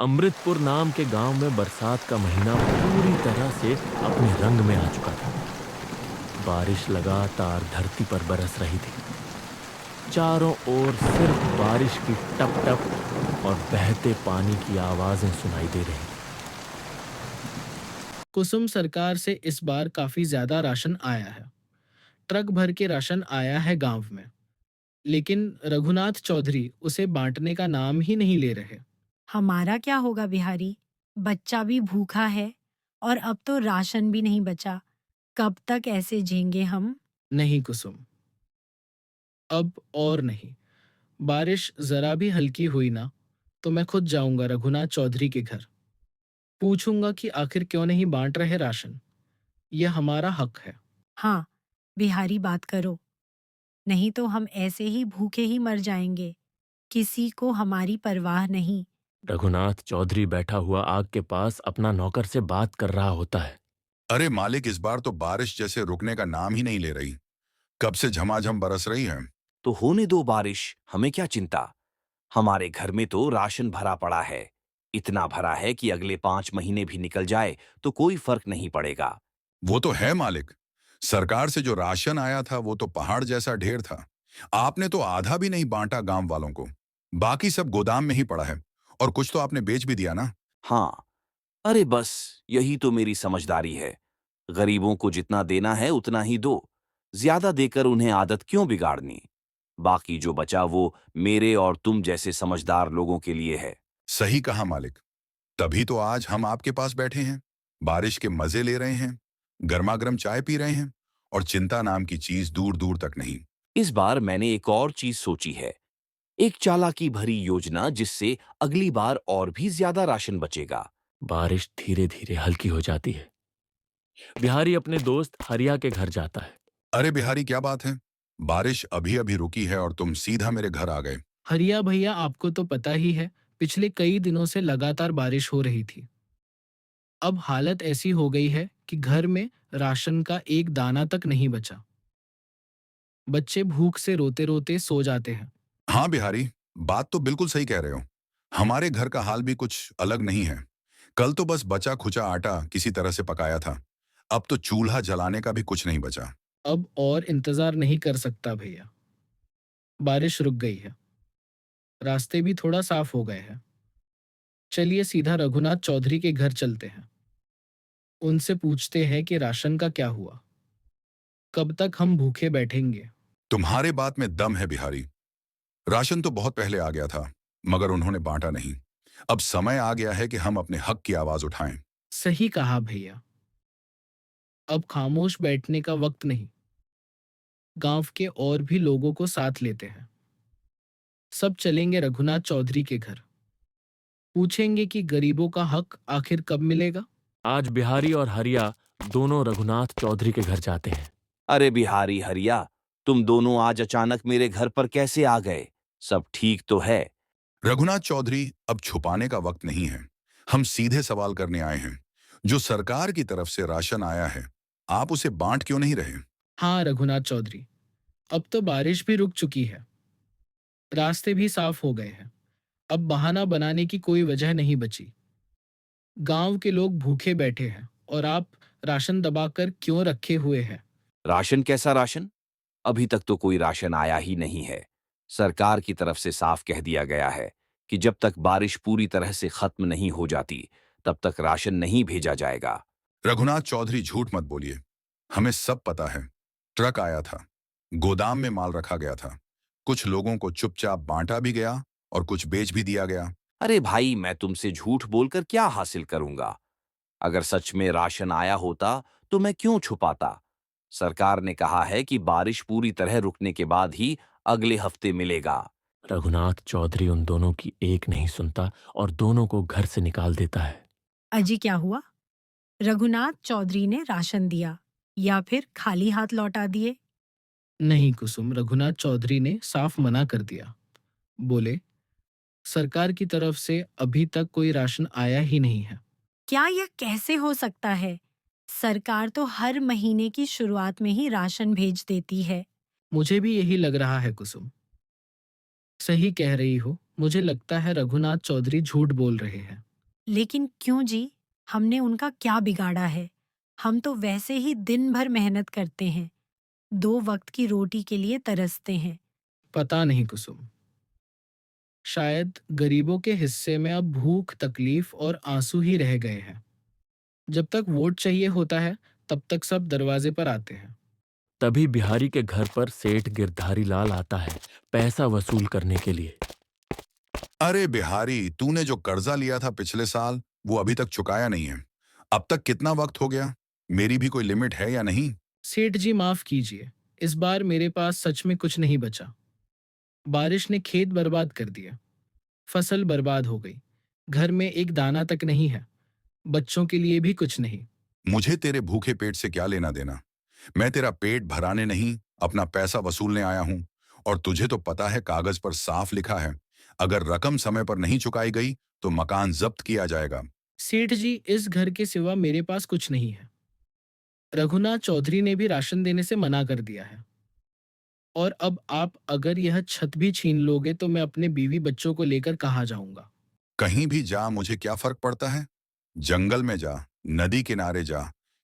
अमृतपुर नाम के गांव में बरसात का महीना पूरी तरह से अपने रंग में आ चुका था। बारिश लगातार धरती पर बरस रही थी। चारों ओर सिर्फ बारिश की टप टप और बहते पानी की आवाजें सुनाई दे रही। कुसुम, सरकार से इस बार काफी ज्यादा राशन आया है। ट्रक भर के राशन आया है गांव में। लेकिन रघुनाथ चौधरी उसे बांटने का नाम ही नहीं ले रहे। हमारा क्या होगा बिहारी? बच्चा भी भूखा है और अब तो राशन भी नहीं बचा। कब तक ऐसे जिएंगे हम? नहीं कुसुम, अब और नहीं। बारिश जरा भी हल्की हुई ना तो मैं खुद जाऊंगा रघुनाथ चौधरी के घर। पूछूंगा कि आखिर क्यों नहीं बांट रहे राशन। यह हमारा हक है। हाँ, बिहारी बात करो। नहीं तो हम ऐसे ही भूखे ही मर जाएंगे। किसी को हमारी परवाह नहीं। रघुनाथ चौधरी बैठा हुआ आग के पास अपना नौकर से बात कर रहा होता है। अरे मालिक, इस बार तो बारिश जैसे रुकने का नाम ही नहीं ले रही। कब से झमाझम बरस रही है। तो होने दो बारिश, हमें क्या चिंता। हमारे घर में तो राशन भरा पड़ा है। इतना भरा है कि अगले 5 महीने भी निकल जाए तो कोई फर्क नहीं पड़ेगा। वो तो है मालिक। सरकार से जो राशन आया था वो तो पहाड़ जैसा ढेर था। आपने तो आधा भी नहीं बांटा गांव वालों को। बाकी सब गोदाम में ही पड़ा है। और कुछ तो आपने बेच भी दिया ना। हाँ, अरे बस यही तो मेरी समझदारी है। गरीबों को जितना देना है उतना ही दो। ज्यादा देकर उन्हें आदत क्यों बिगाड़नी। बाकी जो बचा वो मेरे और तुम जैसे समझदार लोगों के लिए है। सही कहा मालिक। तभी तो आज हम आपके पास बैठे हैं। बारिश के मजे ले रहे हैं। गर्मा गर्म चाय पी रहे हैं। और चिंता नाम की चीज दूर दूर तक नहीं। इस बार मैंने एक और चीज सोची है। एक चालाकी भरी योजना जिससे अगली बार और भी ज्यादा राशन बचेगा। बारिश धीरे धीरे हल्की हो जाती है। बिहारी अपने दोस्त हरिया के घर जाता है। अरे बिहारी, क्या बात है। बारिश अभी अभी रुकी है और तुम सीधा मेरे घर आ गए। हरिया भैया, आपको तो पता ही है, पिछले कई दिनों से लगातार बारिश हो रही थी। अब हालत ऐसी हो गई है कि घर में राशन का एक दाना तक नहीं बचा। बच्चे भूख से रोते रोते सो जाते हैं। हाँ बिहारी, बात तो बिल्कुल सही कह रहे हो। हमारे घर का हाल भी कुछ अलग नहीं है। कल तो बस बचा खुचा आटा किसी तरह से पकाया था। अब तो चूल्हा जलाने का भी कुछ नहीं बचा। अब और इंतजार नहीं कर सकता भैया। बारिश रुक गई है। रास्ते भी थोड़ा साफ हो गए हैं। चलिए सीधा रघुनाथ चौधरी के घर चलते हैं। उनसे पूछते हैं कि राशन का क्या हुआ। कब तक हम भूखे बैठेंगे। तुम्हारे बात में दम है बिहारी। राशन तो बहुत पहले आ गया था, मगर उन्होंने बांटा नहीं। अब समय आ गया है कि हम अपने हक की आवाज उठाएं। सही कहा भैया। अब खामोश बैठने का वक्त नहीं। गांव के और भी लोगों को साथ लेते हैं। सब चलेंगे रघुनाथ चौधरी के घर। पूछेंगे कि गरीबों का हक आखिर कब मिलेगा। आज बिहारी और हरिया दोनों रघुनाथ चौधरी के घर जाते हैं। अरे बिहारी हरिया, तुम दोनों आज अचानक मेरे घर पर कैसे आ गए? सब ठीक तो है? रघुनाथ चौधरी, अब छुपाने का वक्त नहीं है। हम सीधे सवाल करने आए हैं। जो सरकार की तरफ से राशन आया है, आप उसे बांट क्यों नहीं रहे। हाँ रघुनाथ चौधरी, अब तो बारिश भी रुक चुकी है। रास्ते भी साफ हो गए हैं। अब बहाना बनाने की कोई वजह नहीं बची। गांव के लोग भूखे बैठे हैं और आप राशन दबाकर क्यों रखे हुए हैं। राशन कैसा राशन? अभी तक तो कोई राशन आया ही नहीं है। सरकार की तरफ से साफ कह दिया गया है कि जब तक बारिश पूरी तरह से खत्म नहीं हो जाती तब तक राशन नहीं भेजा जाएगा। रघुनाथ चौधरी, झूठ मत बोलिए। हमें सब पता है। ट्रक आया था। गोदाम में माल रखा गया था। कुछ लोगों को चुपचाप बांटा भी गया और कुछ बेच भी दिया गया। अरे भाई, मैं तुमसे झूठ बोलकर क्या हासिल करूंगा? अगर सच में राशन आया होता तो मैं क्यों छुपाता? सरकार ने कहा है कि बारिश पूरी तरह रुकने के बाद ही अगले हफ्ते मिलेगा। रघुनाथ चौधरी उन दोनों की एक नहीं सुनता और दोनों को घर से निकाल देता है। अजी क्या हुआ? रघुनाथ चौधरी ने राशन दिया या फिर खाली हाथ लौटा दिए? नहीं कुसुम, रघुनाथ चौधरी ने साफ मना कर दिया। बोले, सरकार की तरफ से अभी तक कोई राशन आया ही नहीं है। क्या यह कैसे हो सकता है? सरकार तो हर महीने की शुरुआत में ही राशन भेज देती है। मुझे भी यही लग रहा है कुसुम। सही कह रही हो। मुझे लगता है रघुनाथ चौधरी झूठ बोल रहे हैं। लेकिन क्यों जी? हमने उनका क्या बिगाड़ा है? हम तो वैसे ही दिन भर मेहनत करते हैं, 2 वक्त की रोटी के लिए तरसते हैं। पता नहीं कुसुम, शायद गरीबों के हिस्से में अब भूख, तकलीफ और आंसू ही रह गए हैं। जब तक वोट चाहिए होता है, तब तक सब दरवाजे पर आते हैं। तभी बिहारी के घर पर सेठ गिरधारी लाल आता है, पैसा वसूल करने के लिए। अरे बिहारी, तूने जो कर्जा लिया था पिछले साल, वो अभी तक चुकाया नहीं है। अब तक कितना वक्त हो गया? मेरी भी कोई लिमिट है या नहीं? सेठ जी माफ कीजिए, इस बार मेरे पास सच में कुछ नहीं बचा। बारिश ने खेत बर्बाद कर दिया, फसल बर्बाद हो गई, घर में एक दाना तक नहीं है, बच्चों के लिए भी कुछ नहीं। मुझे तेरे भूखे पेट से क्या लेना देना? मैं तेरा पेट भराने नहीं, अपना पैसा वसूलने आया हूं। और तुझे तो पता है, कागज पर साफ लिखा है, अगर रकम समय पर नहीं चुकाई गई तो मकान जब्त किया जाएगा। सेठ जी, इस घर के सिवा मेरे पास कुछ नहीं है। रघुनाथ चौधरी ने भी राशन देने से मना कर दिया है। और अब आप अगर यह छत भी छीन लोगे तो मैं अपने बीवी बच्चों को लेकर कहाँ जाऊंगा? कहीं भी जा, मुझे क्या फर्क पड़ता है? जंगल में जा, नदी किनारे जा,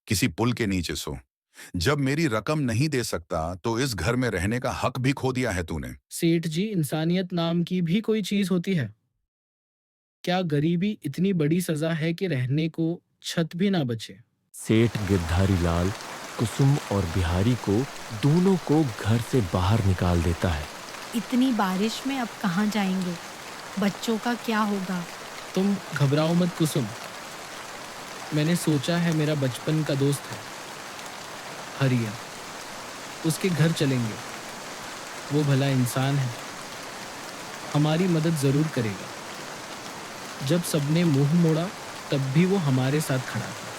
किसी पुल के नीचे सो। जब मेरी रकम नहीं दे सकता तो इस घर में रहने का हक भी खो दिया है तूने। सेठ जी, इंसानियत नाम की भी कोई चीज होती है? क्या गरीबी इतनी बड़ी सजा है कि रहने को छत भी ना बचे? सेठ गिरधारी लाल कुसुम और बिहारी को दोनों को घर से बाहर निकाल देता है। इतनी बारिश में अब कहाँ जाएंगे? बच्चों का क्या होगा? तुम घबराओ मत कुसुम, मैंने सोचा है, मेरा बचपन का दोस्त है हरिया, उसके घर चलेंगे। वो भला इंसान है, हमारी मदद जरूर करेगा। जब सबने मुंह मोड़ा तब भी वो हमारे साथ खड़ा था।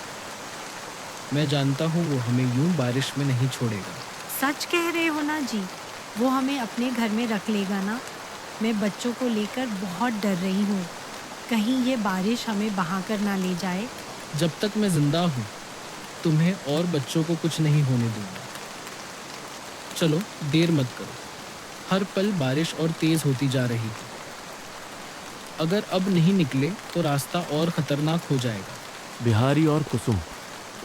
मैं जानता हूँ वो हमें यूं बारिश में नहीं छोड़ेगा। सच कह रहे हो ना जी? वो हमें अपने घर में रख लेगा ना? मैं बच्चों को लेकर बहुत डर रही हूँ, कहीं ये बारिश हमें बहाकर ना ले जाए। जब तक मैं जिंदा हूँ तुम्हें और बच्चों को कुछ नहीं होने दूंगा। चलो देर मत करो, हर पल बारिश और तेज होती जा रही थी। अगर अब नहीं निकले तो रास्ता और खतरनाक हो जाएगा। बिहारी और कुसुम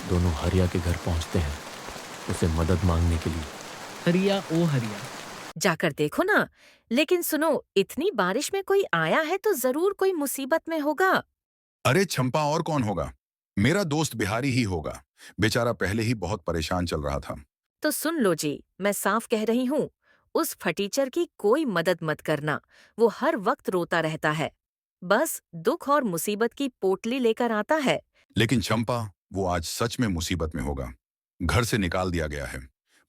दोनों हरिया के घर पहुंचते हैं उसे मदद मांगने के लिए। हरिया, ओ हरिया, जाकर देखो ना। लेकिन सुनो, इतनी बारिश में कोई आया है तो जरूर कोई मुसीबत में होगा। अरे चंपा, और कौन होगा? मेरा दोस्त बिहारी ही होगा। बेचारा पहले ही बहुत परेशान चल रहा था। तो सुन लो जी, मैं साफ कह रही हूँ, उस फटीचर की कोई मदद मत करना। वो हर वक्त रोता रहता है, बस दुख और मुसीबत की पोटली लेकर आता है। लेकिन चंपा, वो आज सच में मुसीबत में होगा। घर से निकाल दिया गया है,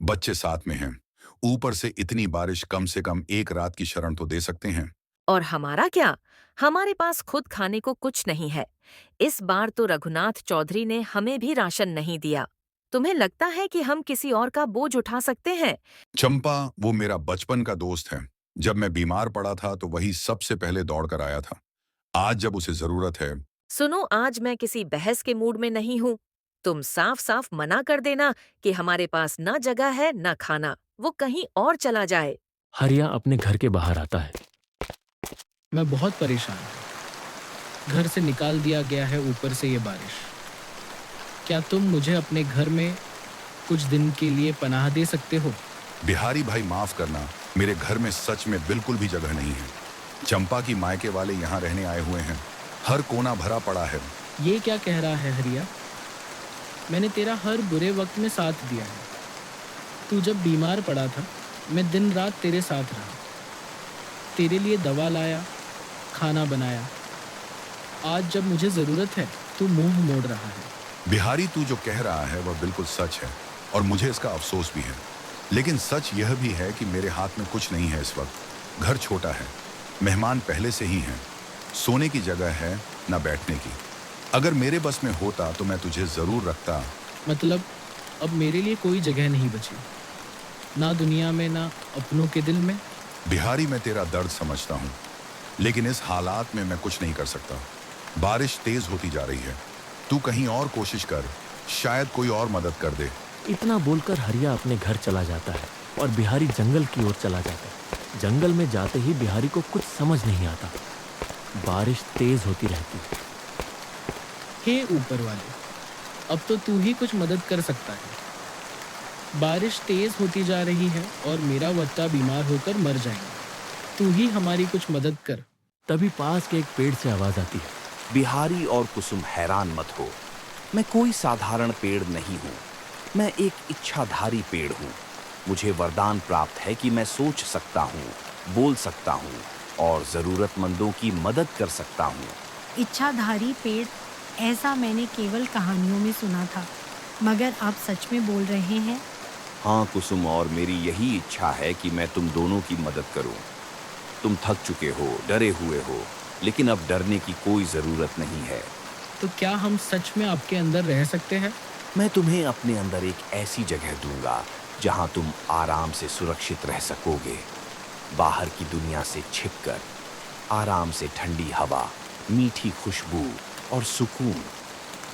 बच्चे साथ में हैं, ऊपर से इतनी बारिश, कम से कम एक रात की शरण तो दे सकते हैं। और हमारा क्या? हमारे पास खुद खाने को कुछ नहीं है। इस बार तो रघुनाथ चौधरी ने हमें भी राशन नहीं दिया। तुम्हें लगता है कि हम किसी और का बोझ उठा सकते हैं? चंपा, वो मेरा बचपन का दोस्त है। जब मैं बीमार पड़ा था तो वही सबसे पहले दौड़ कर आया था। आज जब उसे जरूरत है। सुनो, आज मैं किसी बहस के मूड में नहीं हूँ। तुम साफ साफ मना कर देना कि हमारे पास न जगह है न खाना, वो कहीं और चला जाए। हरिया अपने घर के बाहर आता है। मैं बहुत परेशान हूँ, घर से निकाल दिया गया है, ऊपर से ये बारिश। क्या तुम मुझे अपने घर में कुछ दिन के लिए पनाह दे सकते हो? बिहारी भाई, माफ करना, मेरे घर में सच में बिल्कुल भी जगह नहीं है। चंपा की मायके वाले यहाँ रहने आए हुए हैं, हर कोना भरा पड़ा है। ये क्या कह रहा है हरिया? मैंने तेरा हर बुरे वक्त में साथ दिया है। तू जब बीमार पड़ा था, मैं दिन रात तेरे साथ रहा, तेरे लिए दवा लाया, खाना बनाया। आज जब मुझे जरूरत है, तू मुंह मोड़ रहा है। बिहारी, तू जो कह रहा है वह बिल्कुल सच है और मुझे इसका अफसोस भी है। लेकिन सच यह भी है कि मेरे हाथ में कुछ नहीं है इस वक्त। घर छोटा है, मेहमान पहले से ही हैं, सोने की जगह है न बैठने की। अगर मेरे बस में होता तो मैं तुझे जरूर रखता। मतलब अब मेरे लिए कोई जगह नहीं बची, ना दुनिया में ना अपनों के दिल में। बिहारी, मैं तेरा दर्द समझता हूँ, लेकिन इस हालात में मैं कुछ नहीं कर सकता। बारिश तेज होती जा रही है, तू कहीं और कोशिश कर, शायद कोई और मदद कर दे। इतना बोलकर हरिया अपने घर चला जाता है और बिहारी जंगल की ओर चला जाता है। जंगल में जाते ही बिहारी को कुछ समझ नहीं आता। बारिश तेज होती रहती है, हे ऊपर वाले, अब तो तू ही कुछ मदद कर सकता है। बारिश तेज होती जा रही है और मेरा बच्चा बीमार होकर मर जाएगा। तू ही हमारी कुछ मदद कर। तभी पास के एक पेड़ से आवाज आती है। बिहारी और कुसुम हैरान मत हो, मैं कोई साधारण पेड़ नहीं हूँ। मैं एक इच्छाधारी पेड़ हूँ। मुझे वरदान प्राप्त है कि मैं सोच सकता हूँ, बोल सकता हूँ और जरूरतमंदों की मदद कर सकता हूँ। इच्छाधारी पेड़, ऐसा मैंने केवल कहानियों में सुना था, मगर आप सच में बोल रहे हैं? हाँ कुसुम, और मेरी यही इच्छा है कि मैं तुम दोनों की मदद करूं। तुम थक चुके हो, डरे हुए हो, लेकिन अब डरने की कोई जरूरत नहीं है। तो क्या हम सच में आपके अंदर रह सकते हैं? मैं तुम्हें अपने अंदर एक ऐसी जगह दूंगा जहां तुम आराम से सुरक्षित रह सकोगे। बाहर की दुनिया से छिपकर आराम से ठंडी हवा, मीठी खुशबू और सुकून,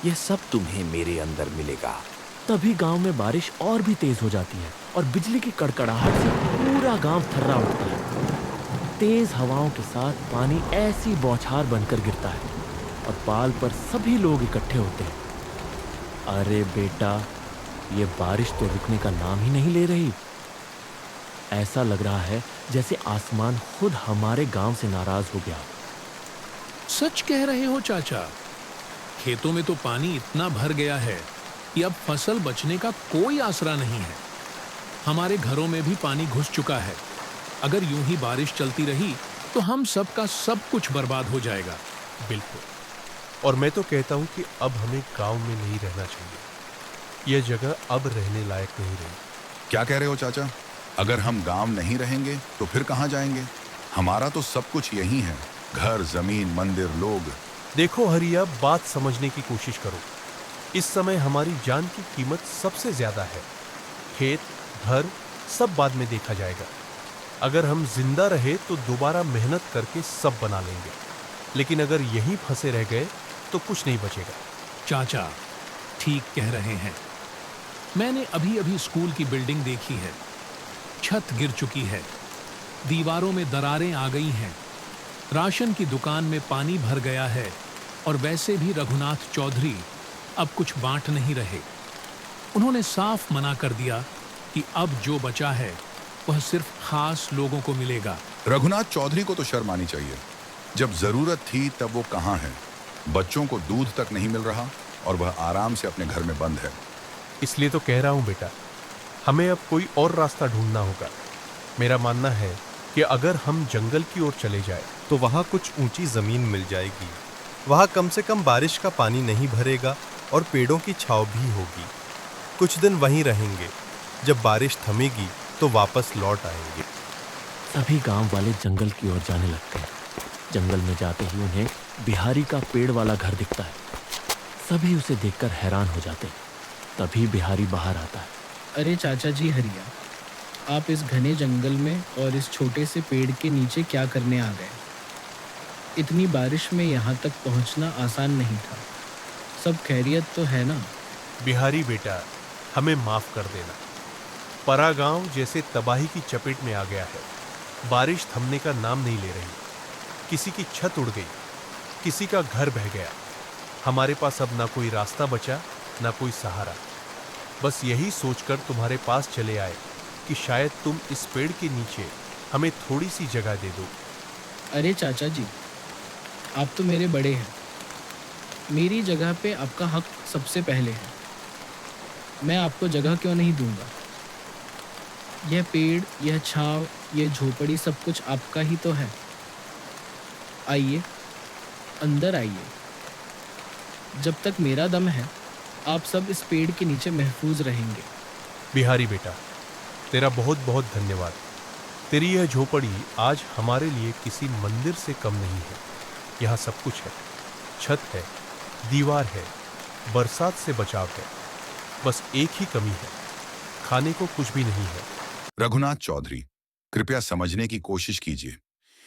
यह सब तुम्हें मेरे अंदर मिलेगा। तभी गांव में बारिश और भी तेज हो जाती है और बिजली की कड़कड़ाहट से पूरा गांव थर्रा उठता है। तेज हवाओं के साथ पानी ऐसी बौछार बनकर गिरता है और पाल पर सभी लोग इकट्ठे होते हैं। अरे बेटा, ये बारिश तो रुकने का नाम ही नहीं ले रही। ऐसा लग रहा है जैसे आसमान खुद हमारे गांव से नाराज हो गया। सच कह रहे हो चाचा, खेतों में तो पानी इतना भर गया है कि अब फसल बचने का कोई आसरा नहीं है। हमारे घरों में भी पानी घुस चुका है। अगर यूं ही बारिश चलती रही तो हम सब का सब कुछ बर्बाद हो जाएगा। बिल्कुल, और मैं तो कहता हूँ कि अब हमें गांव में नहीं रहना चाहिए। यह जगह अब रहने लायक नहीं रही। क्या कह रहे हो चाचा? अगर हम गांव नहीं रहेंगे तो फिर कहाँ जाएंगे? हमारा तो सब कुछ यही है, घर, जमीन, मंदिर, लोग। देखो हरिया, बात समझने की कोशिश करो। इस समय हमारी जान की कीमत सबसे ज्यादा है। खेत, घर सब बाद में देखा जाएगा। अगर हम जिंदा रहे तो दोबारा मेहनत करके सब बना लेंगे, लेकिन अगर यहीं फंसे रह गए तो कुछ नहीं बचेगा। चाचा ठीक कह रहे हैं। मैंने अभी अभी स्कूल की बिल्डिंग देखी है। छत गिर चुकी है, दीवारों में दरारें आ गई हैं, राशन की दुकान में पानी भर गया है और वैसे भी रघुनाथ चौधरी अब कुछ बांट नहीं रहे। उन्होंने साफ मना कर दिया कि अब जो बचा है वह सिर्फ खास लोगों को मिलेगा। रघुनाथ चौधरी को तो शर्म आनी चाहिए। जब जरूरत थी तब वो कहाँ है? बच्चों को दूध तक नहीं मिल रहा और वह आराम से अपने घर में बंद है। इसलिए तो कह रहा हूं बेटा, हमें अब कोई और रास्ता ढूंढना होगा। मेरा मानना है कि अगर हम जंगल की ओर चले जाए तो वहाँ कुछ ऊंची जमीन मिल जाएगी। वहाँ कम से कम बारिश का पानी नहीं भरेगा और पेड़ों की छांव भी होगी। कुछ दिन वहीं रहेंगे, जब बारिश थमेगी तो वापस लौट आएंगे। सभी गांव वाले जंगल की ओर जाने लगते हैं। जंगल में जाते ही उन्हें बिहारी का पेड़ वाला घर दिखता है। सभी उसे देखकर हैरान हो जाते हैं। तभी बिहारी बाहर आता है। अरे चाचा जी हरिया, आप इस घने जंगल में और इस छोटे से पेड़ के नीचे क्या करने आ गए? इतनी बारिश में यहाँ तक पहुँचना आसान नहीं था। सब खैरियत तो है ना? बिहारी बेटा, हमें माफ कर देना। परा गांव जैसे तबाही की चपेट में आ गया है। बारिश थमने का नाम नहीं ले रही। किसी की छत उड़ गई, किसी का घर बह गया। हमारे पास अब ना कोई रास्ता बचा, ना कोई सहारा। बस यही सोचकर तुम्हारे पास चले आए कि शायद तुम इस पेड़ के नीचे हमें थोड़ी सी जगह दे दो। अरे चाचा जी, आप तो मेरे बड़े हैं। मेरी जगह पे आपका हक सबसे पहले है। मैं आपको जगह क्यों नहीं दूंगा? यह पेड़, यह छांव, यह झोपड़ी सब कुछ आपका ही तो है। आइए, अंदर आइए। जब तक मेरा दम है, आप सब इस पेड़ के नीचे महफूज रहेंगे। बिहारी बेटा, तेरा बहुत बहुत धन्यवाद। तेरी यह झोपड़ी आज हमारे लिए किसी मंदिर से कम नहीं है। यहाँ सब कुछ है। छत है, दीवार है, बरसात से बचाव है। बस एक ही कमी है, खाने को कुछ भी नहीं है। रघुनाथ चौधरी, कृपया समझने की कोशिश कीजिए।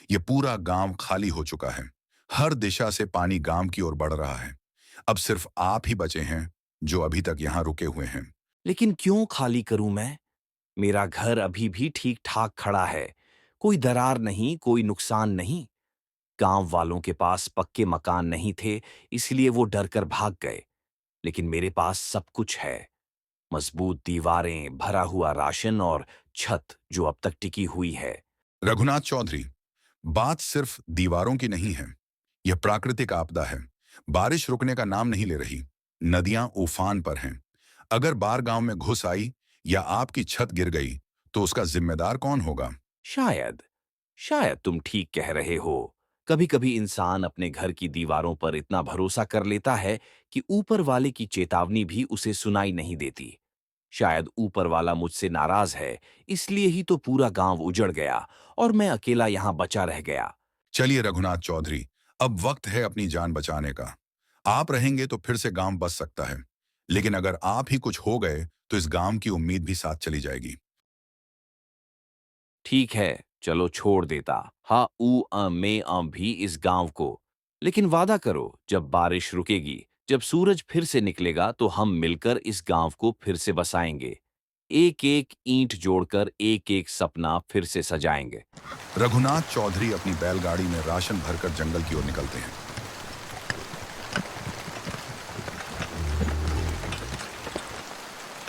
ये पूरा गांव खाली हो चुका है। हर दिशा से पानी गांव की ओर बढ़ रहा है। अब सिर्फ आप ही बचे हैं जो अभी तक यहाँ रुके हुए हैं। लेकिन क्यों खाली करूं मैं? मेरा घर अभी भी ठीक ठाक खड़ा है। कोई दरार नहीं, कोई नुकसान नहीं। गांव वालों के पास पक्के मकान नहीं थे, इसलिए वो डर कर भाग गए। लेकिन मेरे पास सब कुछ है, मजबूत दीवारें, भरा हुआ राशन और छत जो अब तक टिकी हुई है। रघुनाथ चौधरी, बात सिर्फ दीवारों की नहीं है। यह प्राकृतिक आपदा है। बारिश रुकने का नाम नहीं ले रही। नदियां उफान पर हैं। अगर बाढ़ गांव में घुस आई या आपकी छत गिर गई तो उसका जिम्मेदार कौन होगा? शायद शायद तुम ठीक कह रहे हो। कभी कभी इंसान अपने घर की दीवारों पर इतना भरोसा कर लेता है कि ऊपर वाले की चेतावनी भी उसे सुनाई नहीं देती। शायद ऊपर वाला मुझसे नाराज है, इसलिए ही तो पूरा गांव उजड़ गया और मैं अकेला यहां बचा रह गया। चलिए रघुनाथ चौधरी, अब वक्त है अपनी जान बचाने का। आप रहेंगे तो फिर से गांव बच सकता है, लेकिन अगर आप ही कुछ हो गए तो इस गांव की उम्मीद भी साथ चली जाएगी। ठीक है, चलो छोड़ देता हा ऊ में भी इस गांव को। लेकिन वादा करो, जब बारिश रुकेगी, जब सूरज फिर से निकलेगा तो हम मिलकर इस गांव को फिर से बसाएंगे। एक एक ईंट जोड़कर एक एक सपना फिर से सजाएंगे। रघुनाथ चौधरी अपनी बैलगाड़ी में राशन भरकर जंगल की ओर निकलते हैं।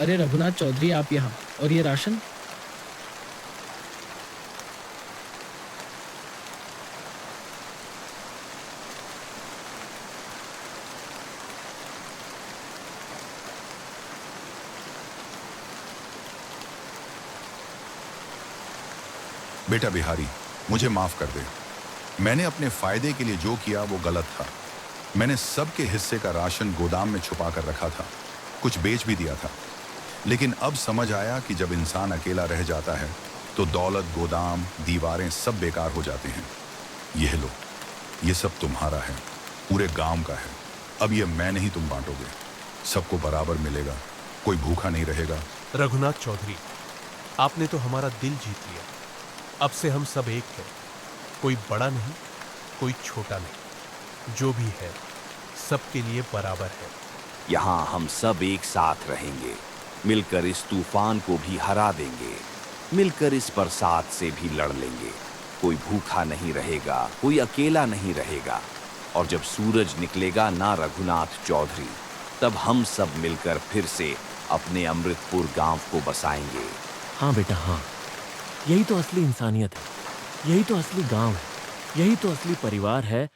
अरे रघुनाथ चौधरी, आप यहाँ, और ये राशन? बेटा बिहारी, मुझे माफ कर दे। मैंने अपने फायदे के लिए जो किया वो गलत था। मैंने सबके हिस्से का राशन गोदाम में छुपा कर रखा था, कुछ बेच भी दिया था। लेकिन अब समझ आया कि जब इंसान अकेला रह जाता है तो दौलत, गोदाम, दीवारें सब बेकार हो जाते हैं। यह लो, ये सब तुम्हारा है, पूरे गांव का है। अब ये मैं नहीं, तुम बांटोगे। सबको बराबर मिलेगा, कोई भूखा नहीं रहेगा। रघुनाथ चौधरी, आपने तो हमारा दिल जीत लिया। अब से हम सब एक हैं, कोई बड़ा नहीं, कोई छोटा नहीं, जो भी है सबके लिए बराबर है। यहाँ हम सब एक साथ रहेंगे, मिलकर इस तूफान को भी हरा देंगे, मिलकर इस बरसात से भी लड़ लेंगे। कोई भूखा नहीं रहेगा, कोई अकेला नहीं रहेगा। और जब सूरज निकलेगा ना रघुनाथ चौधरी, तब हम सब मिलकर फिर से अपने अमृतपुर गांव को बसाएंगे। हाँ बेटा, हाँ, यही तो असली इंसानियत है, यही तो असली गांव है, यही तो असली परिवार है